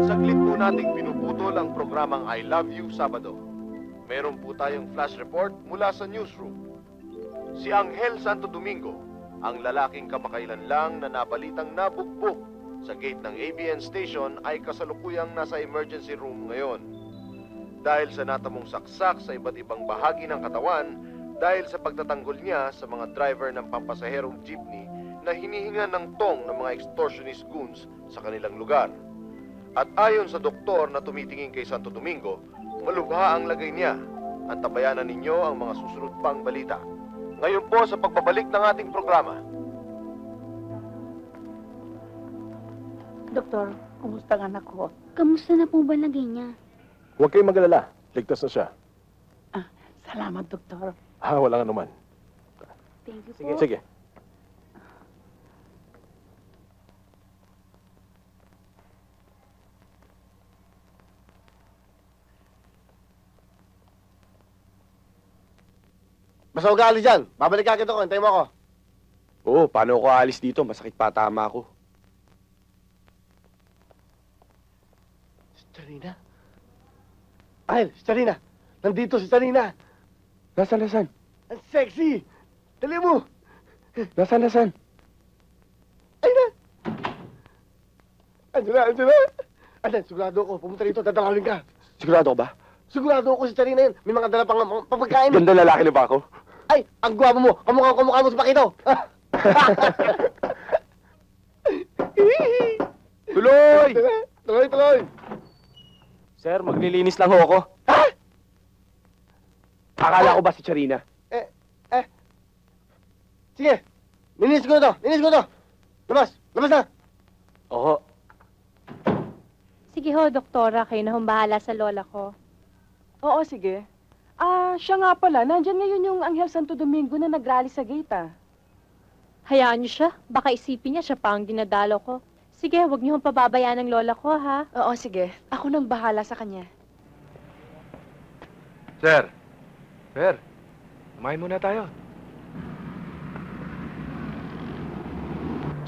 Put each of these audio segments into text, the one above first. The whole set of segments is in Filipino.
Saglit po nating pinuputol ang programang I Love You Sabado. Meron po tayong flash report mula sa newsroom. Si Angel Santo Domingo, ang lalaking kamakailan lang na nabalitang nabugbog sa gate ng ABN station ay kasalukuyang nasa emergency room ngayon. Dahil sa natamong saksak sa iba't ibang bahagi ng katawan, dahil sa pagtatanggol niya sa mga driver ng pampasaherong jeepney na hinihingan ng tong ng mga extortionist goons sa kanilang lugar. At ayon sa doktor na tumitingin kay Santo Domingo, malubha ang lagay niya. Antabayanan ninyo ang mga susunod pang balita. Ngayon po sa pagbabalik ng ating programa. Doktor, kumusta ang anak ko? Kamusta na po ba lagay niya? Huwag kayong mag-alala. Ligtas na siya. Salamat, Doktor. Walang anuman. Thank you Sige, po. sige. Basta huwag ka alis dyan. Babalik agad ako. Hintayin mo ako. Oo, paano ako aalis dito? Masakit pa tama ako. Si Charina? Ay, si Charina. Nandito si Charina. Nasaan? Ang sexy. Dali mo. Nasaan? Ay na. Andiyan na. Ayan, sigurado ako. Pumunta rito, dadalawin ka. Sigurado ka ba? Sigurado ako si Charina yan. May mga dala pang papagkain. Ganda lalaki na ba ako? Ay, ang gwapo mo. Kamukha mo sa Pakito. Tuloy! Tuloy. Sir, maglilinis lang ho ako. Ha? Akala ko ba si Charina? Sige. Linis ko na to. Labas na. Oo. Sige ho, doktora, kayo na bahala sa lola ko. Oo, sige. Siya nga pala, nandyan ngayon yung Angel Santo Domingo na nagrally sa gate, Hayaan niyo siya. Baka isipin niya siya pa ang dinadalo ko. Sige, huwag niyo pababayaan ng lola ko, ha? Oo, sige. Ako nang bahala sa kanya. Sir, kumain muna tayo.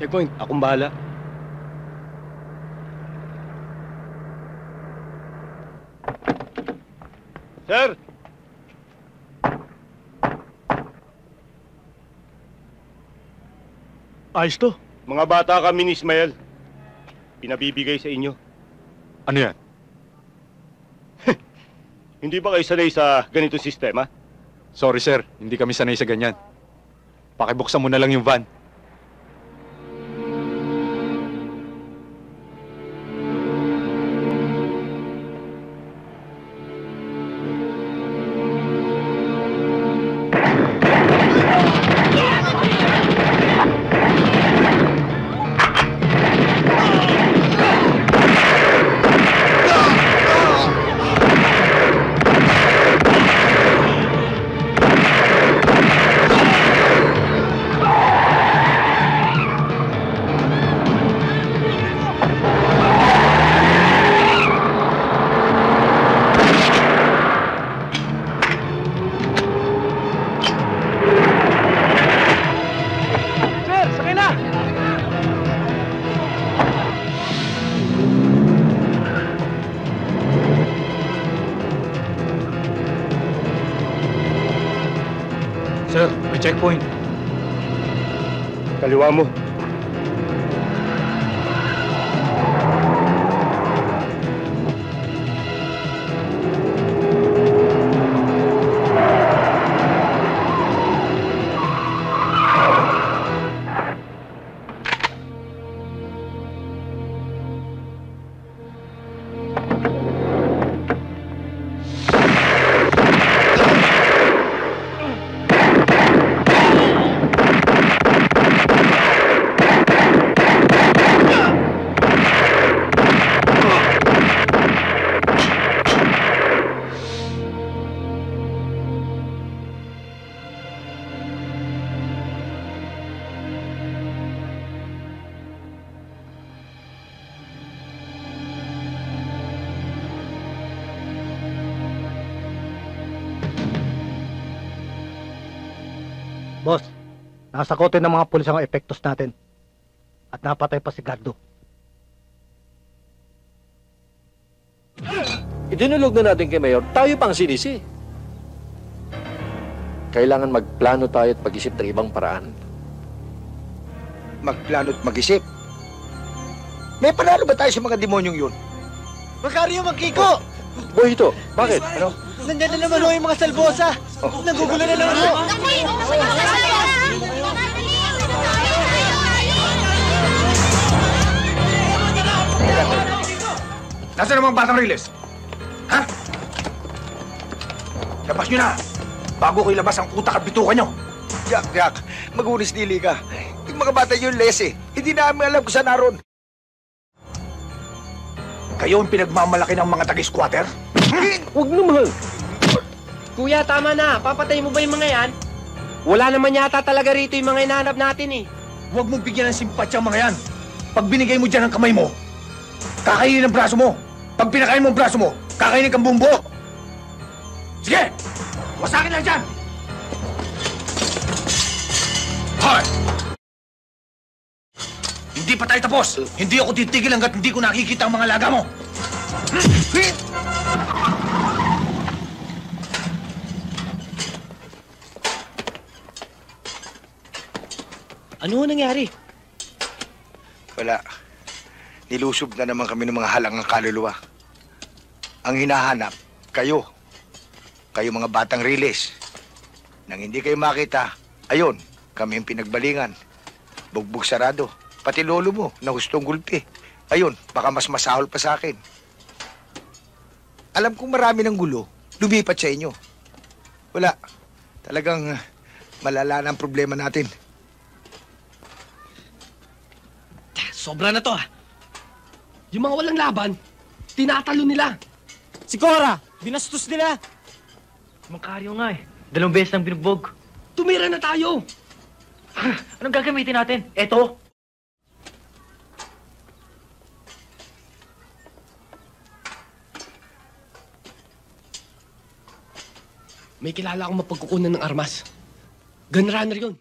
Checkpoint, akong bahala. Sir! Ayos to. Mga bata kami ni Ismael. Pinabibigay sa inyo. Ano yan? Hindi ba kayo sanay sa ganitong sistema? Sorry sir, hindi kami sanay sa ganyan. Pakibuksan mo na lang yung van. Sir, may checkpoint. Kaliwa mo. Boss, nasa kote ng mga pulis ang epektos natin. At napatay pa si Gardo. idinulog na natin kay Mayor, tayo pang sinisi. Kailangan magplano tayo at pag-isip ng ibang paraan. Magplano at mag-isip. May panalo ba tayo sa mga demonyong yun? Macario, Magkiko! Boy, ito. Bakit? Ano? Nandiyan na naman ho yung mga salbosa. Nagugulo na naman ho. Nasaan ang mga batang riles? Ha? Labas nyo na! Bago ko ilabas ang utak at bituka nyo! Jack, mag-unis dili ka. Yung mga bata yun, les Hindi namin alam kung saan naroon. Kayo ang pinagmamalaki ng mga taga-squatter? Huwag naman. Kuya, tama na. Papatay mo ba yung mga yan? Wala naman yata talaga rito yung mga hinahanap natin eh. Huwag mong bigyan ng simpatsya ang mga yan. Pag binigay mo dyan ang kamay mo, kakainin ang braso mo. Pag pinakain mo ang braso mo, kakainin kang buong buo. Sige! Wasakin lang dyan! Hoy! Hindi pa tayo tapos. Hindi ako titigil hanggat hindi ko nakikita ang mga laga mo. Ano nangyari? Wala. Nilusob na naman kami ng mga halangang kaluluwa. Ang hinahanap, kayo. Kayo mga batang riles. Nang hindi kayo makita, ayun, kami yung pinagbalingan. Bugbog sarado. Pati lolo mo, na gustong gulpi. Ayun, baka mas masahol pa sa akin. Alam kong marami ng gulo, lumipat sa inyo. Wala. Talagang malala na ang problema natin. Sobra na to ah. Yung mga walang laban, tinatalo nila. Si Cora, binastos nila. Macario nga eh. 2 beses nang binugbog. Tumira na tayo. Anong gagamitin natin? Eto? May kilala akong mapagkukunan ng armas. Gunrunner yun.